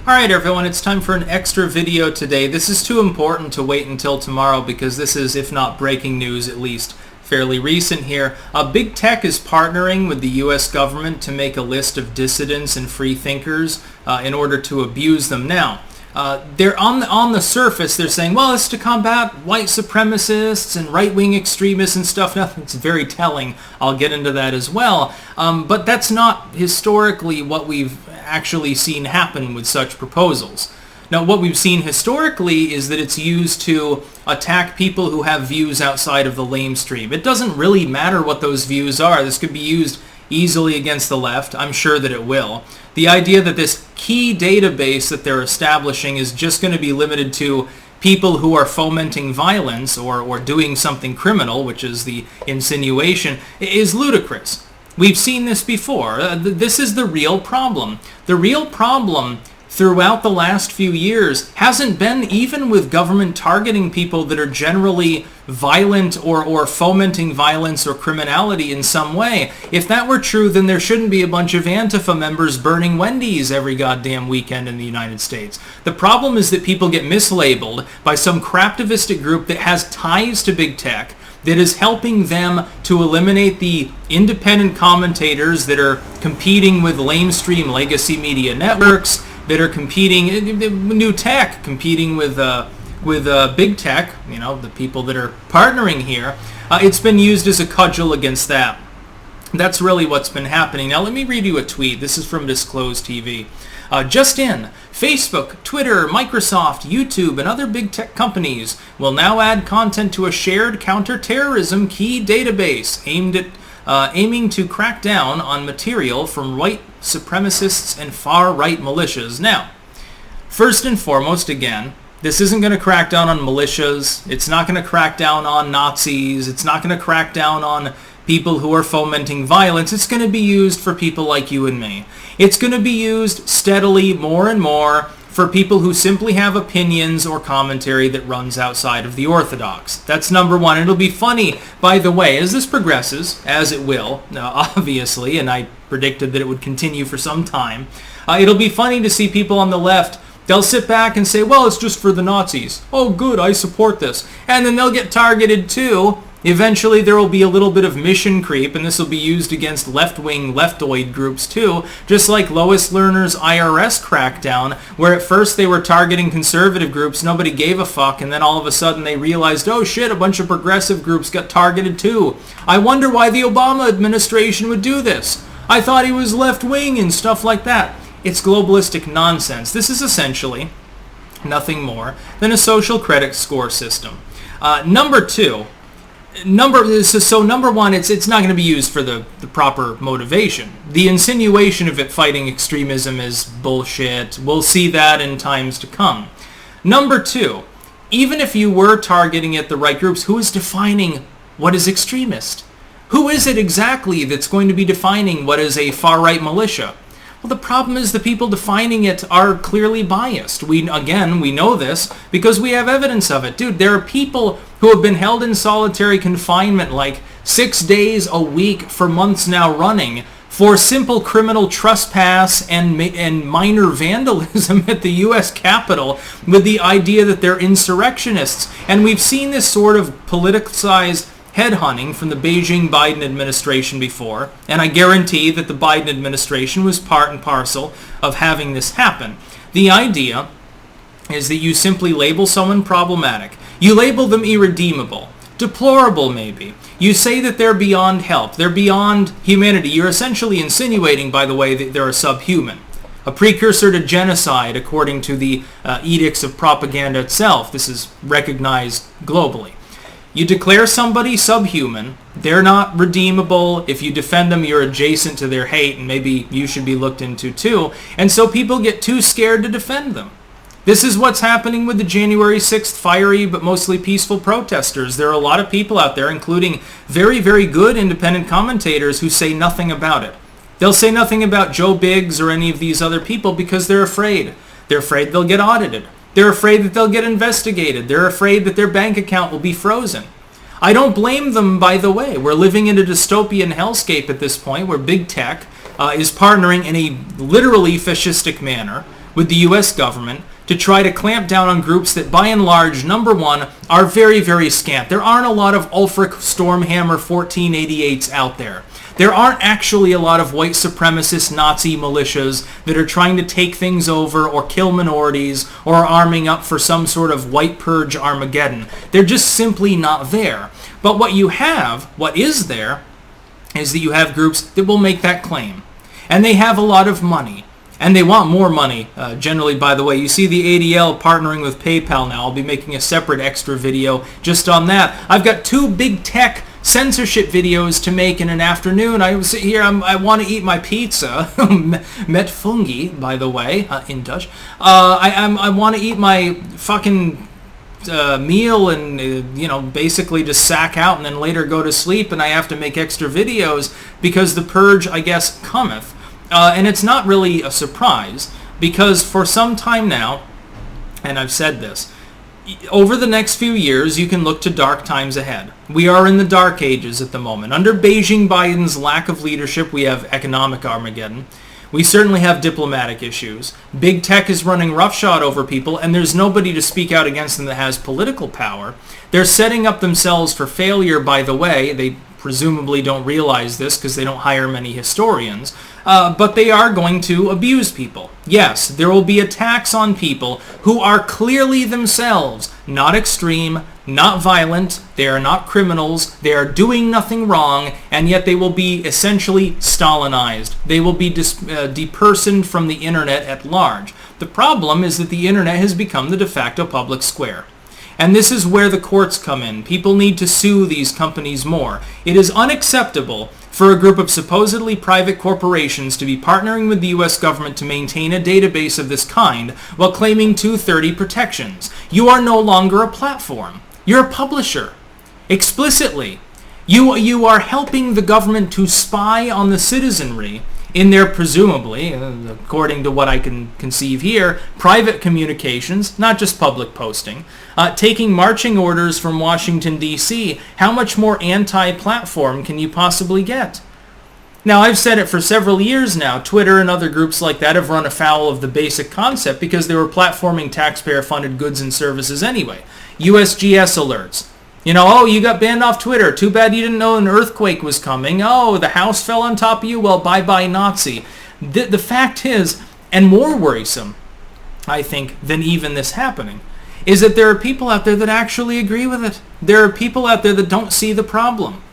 Alright everyone, it's time for an extra video today. This is too important to wait until tomorrow because this is, if not breaking news, at least fairly recent here. Bigtech is partnering with the US government to make a list of dissidents and free thinkers in order to abuse them. Now, they're on the surface, they're saying, well, it's to combat white supremacists and right-wing extremists and stuff. Now, it's very telling. I'll get into that as well. But that's not historically what we've actually seen happen with such proposals. Now, what we've seen historically is that it's used to attack people who have views outside of the lamestream. It doesn't really matter what those views are. This could be used easily against the left. I'm sure that it will. The idea that this key database that they're establishing is just going to be limited to people who are fomenting violence or doing something criminal, which is the insinuation, is ludicrous. We've seen this before. This is the real problem. The real problem throughout the last few years hasn't been even with government targeting people that are generally violent or fomenting violence or criminality in some way. If that were true, then there shouldn't be a bunch of Antifa members burning Wendy's every goddamn weekend in the United States. The problem is that people get mislabeled by some craptivistic group that has ties to big tech, that is helping them to eliminate the independent commentators that are competing with lamestream legacy media networks, that are competing, new tech, competing with big tech, you know, the people that are partnering here. It's been used as a cudgel against that. That's really what's been happening. Now let me read you a tweet. This is from Disclosed TV. Just in, Facebook, Twitter, Microsoft, YouTube, and other big tech companies will now add content to a shared counterterrorism key database aiming to crack down on material from white supremacists and far-right militias. Now, first and foremost, again, this isn't going to crack down on militias. It's not going to crack down on Nazis. It's not going to crack down on people who are fomenting violence. It's going to be used for people like you and me. It's going to be used steadily more and more for people who simply have opinions or commentary that runs outside of the orthodox. That's number one. It'll be funny, by the way, as this progresses, as it will, obviously, and I predicted that it would continue for some time, it'll be funny to see people on the left. They'll sit back and say, well, it's just for the Nazis. Oh, good, I support this. And then they'll get targeted too. Eventually there will be a little bit of mission creep, and this will be used against left-wing leftoid groups too, just like Lois Lerner's IRS crackdown, where at first they were targeting conservative groups, nobody gave a fuck, and then all of a sudden they realized, oh shit, a bunch of progressive groups got targeted too. I wonder why the Obama administration would do this. I thought he was left-wing and stuff like that. It's globalistic nonsense. This is essentially nothing more than a social credit score system. Number one, it's not going to be used for the proper motivation. The insinuation of it fighting extremism is bullshit. We'll see that in times to come. Number two, even if you were targeting at the right groups, who is defining what is extremist? Who is it exactly that's going to be defining what is a far-right militia? Well, the problem is the people defining it are clearly biased. We know this because we have evidence of it. Dude, there are people who have been held in solitary confinement like 6 days a week for months now running for simple criminal trespass and minor vandalism at the U.S. Capitol with the idea that they're insurrectionists. And we've seen this sort of politicized headhunting from the Beijing Biden administration before, and I guarantee that the Biden administration was part and parcel of having this happen. The idea is that you simply label someone problematic. You label them irredeemable, deplorable maybe. You say that they're beyond help, they're beyond humanity. You're essentially insinuating, by the way, that they're a subhuman. A precursor to genocide according to the edicts of propaganda itself. This is recognized globally. You declare somebody subhuman, they're not redeemable. If you defend them, you're adjacent to their hate, and maybe you should be looked into too. And so people get too scared to defend them. This is what's happening with the January 6th fiery but mostly peaceful protesters. There are a lot of people out there, including very, very good independent commentators, who say nothing about it. They'll say nothing about Joe Biggs or any of these other people because they're afraid. They're afraid they'll get audited. They're afraid that they'll get investigated. They're afraid that their bank account will be frozen. I don't blame them, by the way. We're living in a dystopian hellscape at this point where big tech is partnering in a literally fascistic manner with the U.S. government to try to clamp down on groups that, by and large, number one, are very, very scant. There aren't a lot of Ulfric Stormhammer 1488s out there. There aren't actually a lot of white supremacist Nazi militias that are trying to take things over or kill minorities or are arming up for some sort of white purge Armageddon. They're just simply not there. But what is there, is that you have groups that will make that claim. And they have a lot of money. And they want more money, generally, by the way. You see the ADL partnering with PayPal now. I'll be making a separate extra video just on that. I've got 2 Bigtech censorship videos to make in an afternoon. I sit here, I want to eat my pizza. Met fungi, by the way, in Dutch. I want to eat my fucking meal and, basically just sack out and then later go to sleep, and I have to make extra videos because the purge, I guess, cometh. And it's not really a surprise, because for some time now, and I've said this, over the next few years, you can look to dark times ahead. We are in the dark ages at the moment. Under Beijing Biden's lack of leadership, we have economic Armageddon. We certainly have diplomatic issues. Big tech is running roughshod over people, and there's nobody to speak out against them that has political power. They're setting up themselves for failure, by the way. They presumably don't realize this because they don't hire many historians. But they are going to abuse people. Yes, there will be attacks on people who are clearly themselves not extreme, not violent, they are not criminals, they are doing nothing wrong, and yet they will be essentially Stalinized. They will be depersoned from the internet at large. The problem is that the internet has become the de facto public square. And this is where the courts come in. People need to sue these companies more. It is unacceptable for a group of supposedly private corporations to be partnering with the U.S. government to maintain a database of this kind while claiming 230 protections. You are no longer a platform. You're a publisher. Explicitly. You are helping the government to spy on the citizenry in their, presumably, according to what I can conceive here, private communications, not just public posting, taking marching orders from Washington, D.C. How much more anti-platform can you possibly get? Now, I've said it for several years now. Twitter and other groups like that have run afoul of the basic concept because they were platforming taxpayer-funded goods and services anyway. USGS alerts. Oh, you got banned off Twitter. Too bad you didn't know an earthquake was coming. Oh, the house fell on top of you. Well, bye-bye, Nazi. The fact is, and more worrisome, I think, than even this happening, is that there are people out there that actually agree with it. There are people out there that don't see the problem.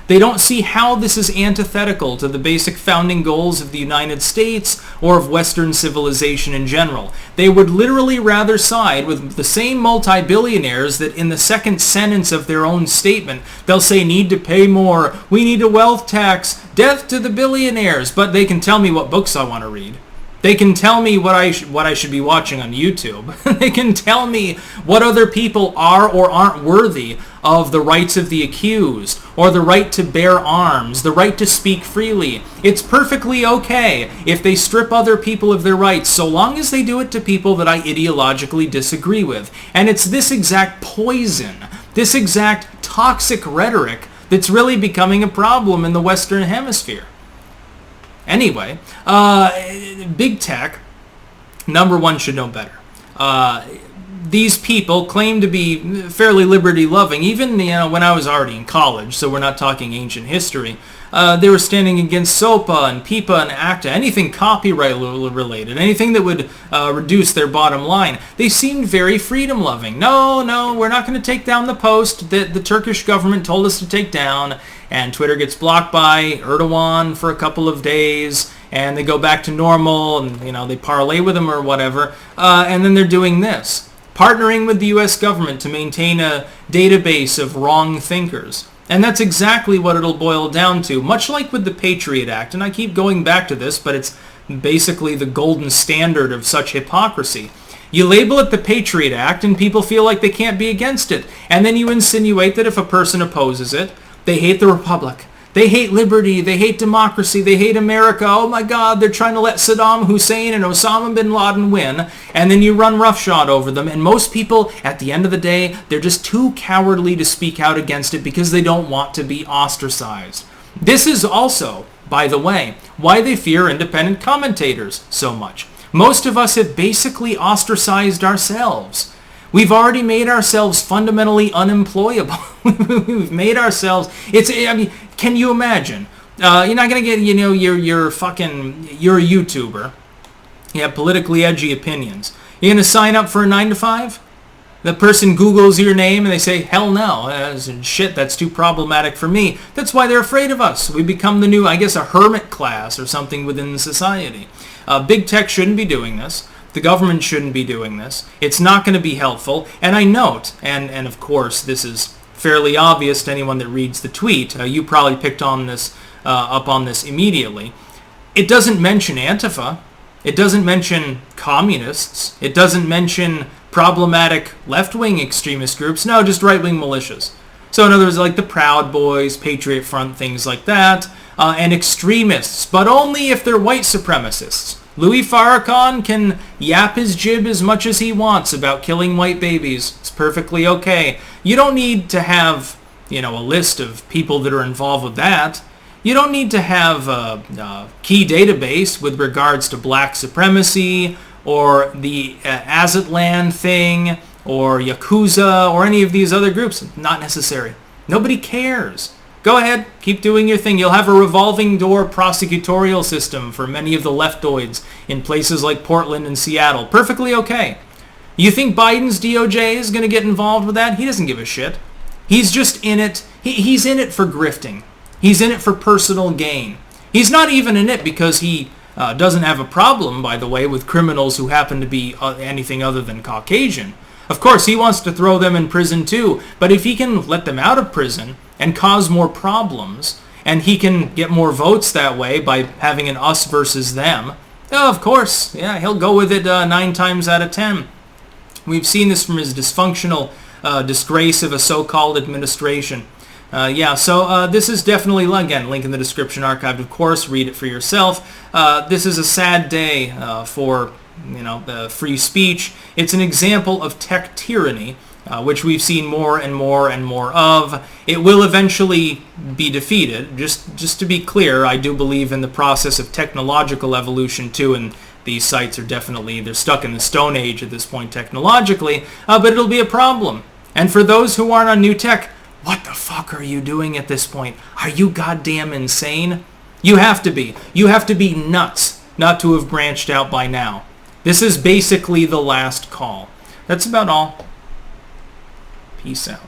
They don't see how this is antithetical to the basic founding goals of the United States or of Western civilization in general. They would literally rather side with the same multi-billionaires that in the second sentence of their own statement, they'll say need to pay more, we need a wealth tax, death to the billionaires, but they can tell me what books I want to read. They can tell me what I should be watching on YouTube. They can tell me what other people are or aren't worthy of the rights of the accused, or the right to bear arms, the right to speak freely. It's perfectly okay if they strip other people of their rights, so long as they do it to people that I ideologically disagree with. And it's this exact poison, this exact toxic rhetoric that's really becoming a problem in the Western Hemisphere. Anyway, big tech, number one, should know better. These people claim to be fairly liberty-loving. Even when I was already in college, so we're not talking ancient history, they were standing against SOPA and PIPA and ACTA, anything copyright-related, anything that would reduce their bottom line. They seemed very freedom-loving. No, we're not going to take down the post that the Turkish government told us to take down, and Twitter gets blocked by Erdogan for a couple of days, and they go back to normal, and they parlay with him or whatever, and then they're doing this. Partnering with the U.S. government to maintain a database of wrong thinkers. And that's exactly what it'll boil down to, much like with the Patriot Act. And I keep going back to this, but it's basically the golden standard of such hypocrisy. You label it the Patriot Act, and people feel like they can't be against it. And then you insinuate that if a person opposes it, they hate the Republic. They hate liberty, they hate democracy, they hate America. Oh my God, they're trying to let Saddam Hussein and Osama bin Laden win. And then you run roughshod over them. And most people, at the end of the day, they're just too cowardly to speak out against it because they don't want to be ostracized. This is also, by the way, why they fear independent commentators so much. Most of us have basically ostracized ourselves. We've already made ourselves fundamentally unemployable. We've made ourselves... can you imagine? You're not going to get, you're a YouTuber. You have politically edgy opinions. You're going to sign up for a 9-to-5? The person Googles your name and they say, hell no, that's too problematic for me. That's why they're afraid of us. We become the new, a hermit class or something within society. Big tech shouldn't be doing this. The government shouldn't be doing this. It's not going to be helpful. And I note, and of course this is fairly obvious to anyone that reads the tweet, you probably picked on this, up on this immediately. It doesn't mention Antifa. It doesn't mention communists. It doesn't mention problematic left-wing extremist groups. No, just right-wing militias. So in other words, like the Proud Boys, Patriot Front, things like that, and extremists, but only if they're white supremacists. Louis Farrakhan can yap his jib as much as he wants about killing white babies. It's perfectly okay. You don't need to have, a list of people that are involved with that. You don't need to have a key database with regards to black supremacy or the Azatlan thing or Yakuza or any of these other groups. Not necessary. Nobody cares. Go ahead, keep doing your thing. You'll have a revolving door prosecutorial system for many of the leftoids in places like Portland and Seattle. Perfectly okay. You think Biden's DOJ is going to get involved with that? He doesn't give a shit. He's just in it. He's in it for grifting. He's in it for personal gain. He's not even in it because he doesn't have a problem, by the way, with criminals who happen to be anything other than Caucasian. Of course, he wants to throw them in prison too, but if he can let them out of prison and cause more problems, and he can get more votes that way by having an us versus them, of course, yeah, he'll go with it 9 times out of 10. We've seen this from his dysfunctional disgrace of a so-called administration. So this is definitely, again, link in the description, archived, of course. Read it for yourself. This is a sad day for, free speech. It's an example of tech tyranny, which we've seen more and more and more of. It will eventually be defeated. Just to be clear, I do believe in the process of technological evolution too, and these sites are definitely, they're stuck in the Stone Age at this point technologically, but it'll be a problem. And for those who aren't on new tech, what the fuck are you doing at this point? Are you goddamn insane? You have to be. You have to be nuts not to have branched out by now. This is basically the last call. That's about all. Peace out.